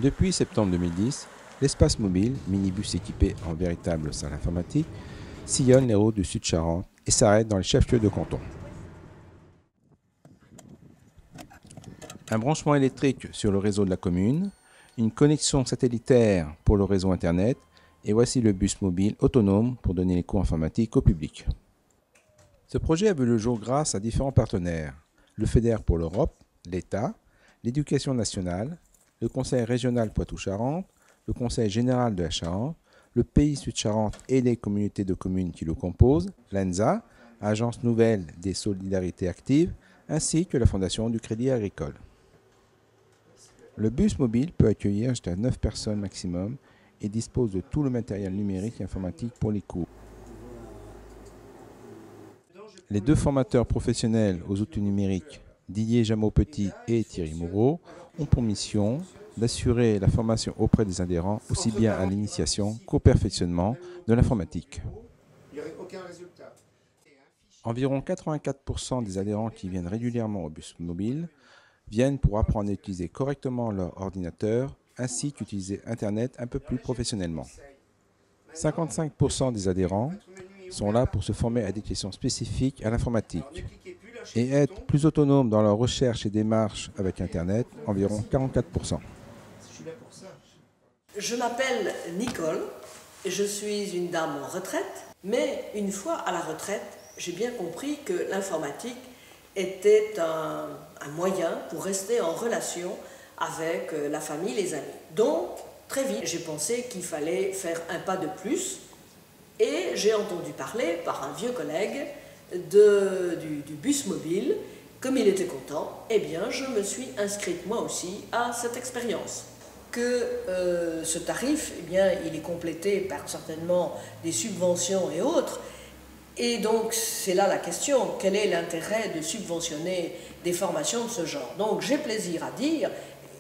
Depuis septembre 2010, l'espace mobile, minibus équipé en véritable salle informatique, sillonne les routes du Sud-Charente et s'arrête dans les chefs-lieux de canton. Un branchement électrique sur le réseau de la commune, une connexion satellitaire pour le réseau Internet, et voici le bus mobile autonome pour donner les cours informatiques au public. Ce projet a vu le jour grâce à différents partenaires, le FEDER pour l'Europe, l'État, l'Éducation nationale, le Conseil régional Poitou-Charentes, le Conseil général de la Charente, le Pays Sud-Charente et les communautés de communes qui le composent, l'ANSA, Agence nouvelle des solidarités actives, ainsi que la Fondation du Crédit agricole. Le bus mobile peut accueillir jusqu'à 9 personnes maximum et dispose de tout le matériel numérique et informatique pour les cours. Les deux formateurs professionnels aux outils numériques, Didier Jameau-Petit et Thierry Moreau, ont pour mission d'assurer la formation auprès des adhérents, aussi bien à l'initiation qu'au perfectionnement de l'informatique. Environ 84% des adhérents qui viennent régulièrement au bus mobile viennent pour apprendre à utiliser correctement leur ordinateur, ainsi qu'utiliser Internet un peu plus professionnellement. 55% des adhérents sont là pour se former à des questions spécifiques à l'informatique et être plus autonomes dans leur recherche et démarche avec Internet, environ 44%. Je m'appelle Nicole, je suis une dame en retraite, mais une fois à la retraite, j'ai bien compris que l'informatique était un moyen pour rester en relation avec la famille, les amis. Donc, très vite, j'ai pensé qu'il fallait faire un pas de plus et j'ai entendu parler par un vieux collègue du bus mobile. Comme il était content, eh bien, je me suis inscrite moi aussi à cette expérience. Ce tarif, eh bien, il est complété par certainement des subventions et autres. Et donc, c'est là la question, quel est l'intérêt de subventionner des formations de ce genre? Donc, j'ai plaisir à dire,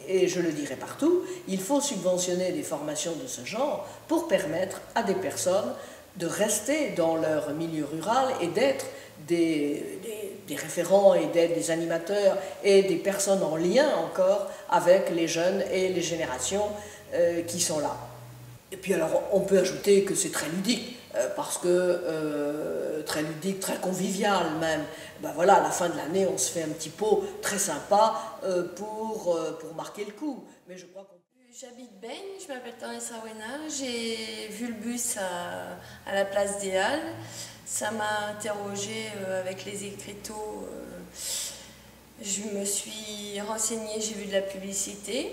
et je le dirai partout, il faut subventionner des formations de ce genre pour permettre à des personnes de rester dans leur milieu rural et d'être des référents et d'être des animateurs et des personnes en lien encore avec les jeunes et les générations qui sont là. Et puis alors, on peut ajouter que c'est très ludique, parce que très ludique, très convivial même. Ben voilà, à la fin de l'année, on se fait un petit pot très sympa pour marquer le coup. Mais je crois qu'on... J'habite Beigne, je m'appelle Vanessa Wena, j'ai vu le bus à la place des Halles. Ça m'a interrogée avec les écriteaux. Je me suis renseignée, j'ai vu de la publicité.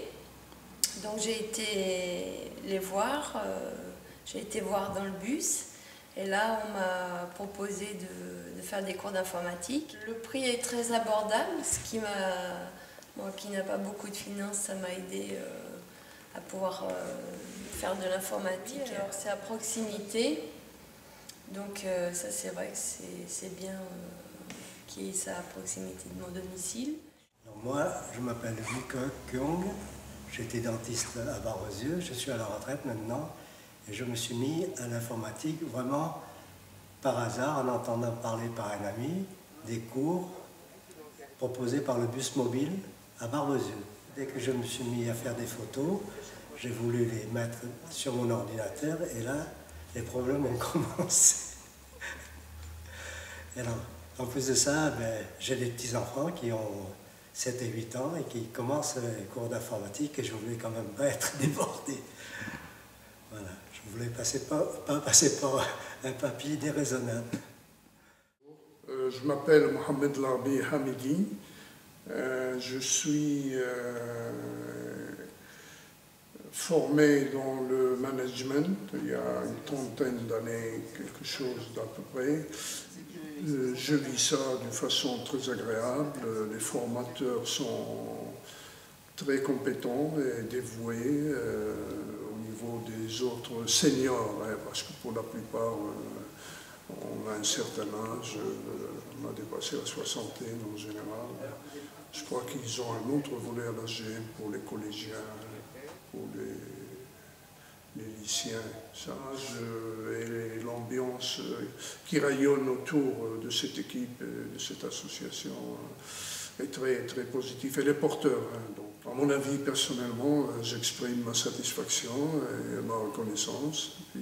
Donc j'ai été les voir, j'ai été voir dans le bus. Et là, on m'a proposé de faire des cours d'informatique. Le prix est très abordable, ce qui m'a... Moi qui n'ai pas beaucoup de finances, ça m'a aidé à pouvoir faire de l'informatique. Alors c'est à proximité, donc ça c'est vrai que c'est bien qu'il y ait ça à proximité de mon domicile. Alors moi, je m'appelle Mika Kyung, j'étais dentiste à Barbezieux, je suis à la retraite maintenant et je me suis mis à l'informatique vraiment par hasard en entendant parler par un ami des cours proposés par le bus mobile à Barbezieux. Dès que je me suis mis à faire des photos, j'ai voulu les mettre sur mon ordinateur et là, les problèmes ont commencé. Et alors, en plus de ça, j'ai des petits-enfants qui ont 7 et 8 ans et qui commencent les cours d'informatique et je voulais quand même pas être débordé. Voilà, je voulais pas passer par un papier déraisonnable. Je m'appelle Mohamed Larbi Hamidi. Je suis formé dans le management il y a une trentaine d'années, quelque chose d'à peu près. Je vis ça d'une façon très agréable. Les formateurs sont très compétents et dévoués au niveau des autres seniors, hein, parce que pour la plupart, on a un certain âge, on a dépassé la soixantaine en général. Je crois qu'ils ont un autre volet à l'AGM pour les collégiens, pour les lycéens, et l'ambiance qui rayonne autour de cette équipe, de cette association, est très, très positif. Elle est porteur. Hein, donc, à mon avis, personnellement, j'exprime ma satisfaction et ma reconnaissance. Puis,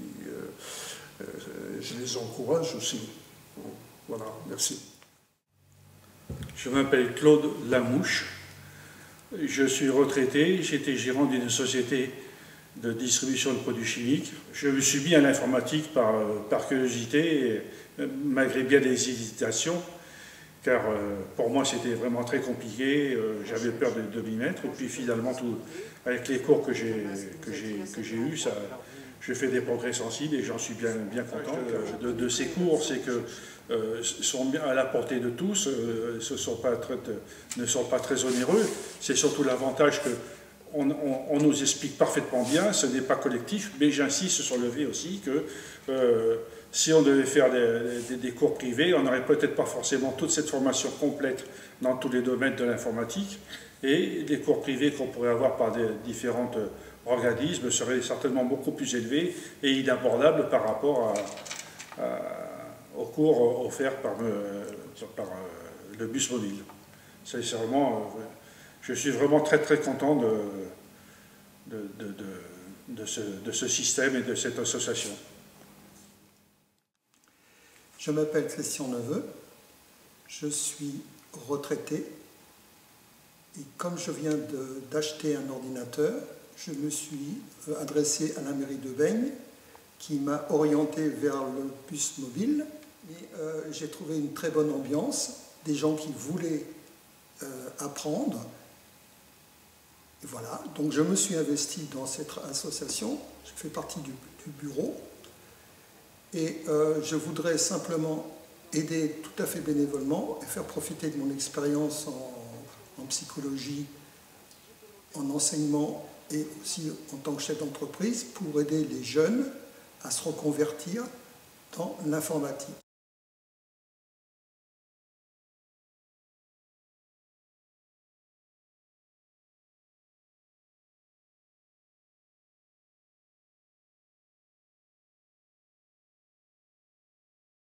je les encourage aussi. Bon, voilà, merci. Je m'appelle Claude Lamouche. Je suis retraité. J'étais gérant d'une société de distribution de produits chimiques. Je me suis mis à l'informatique par curiosité, malgré bien des hésitations, car pour moi c'était vraiment très compliqué, j'avais peur de m'y mettre, et puis finalement, avec les cours que j'ai eus, je fais des progrès sensibles et j'en suis bien content de ces cours. C'est que sont bien à la portée de tous, ne sont pas très onéreux. C'est surtout l'avantage que on nous explique parfaitement bien, ce n'est pas collectif, mais j'insiste sur le fait aussi que si on devait faire des cours privés, on n'aurait peut-être pas forcément toute cette formation complète dans tous les domaines de l'informatique, et les cours privés qu'on pourrait avoir par des différents organismes seraient certainement beaucoup plus élevés et inabordables par rapport aux cours offerts par le bus mobile. C'est vraiment... Je suis vraiment très très content de ce système et de cette association. Je m'appelle Christian Neveu, je suis retraité et comme je viens d'acheter un ordinateur, je me suis adressé à la mairie de Veynes qui m'a orienté vers le bus mobile. J'ai trouvé une très bonne ambiance, des gens qui voulaient apprendre. Et voilà, donc je me suis investi dans cette association, je fais partie du bureau, et je voudrais simplement aider tout à fait bénévolement et faire profiter de mon expérience en psychologie, en enseignement et aussi en tant que chef d'entreprise pour aider les jeunes à se reconvertir dans l'informatique.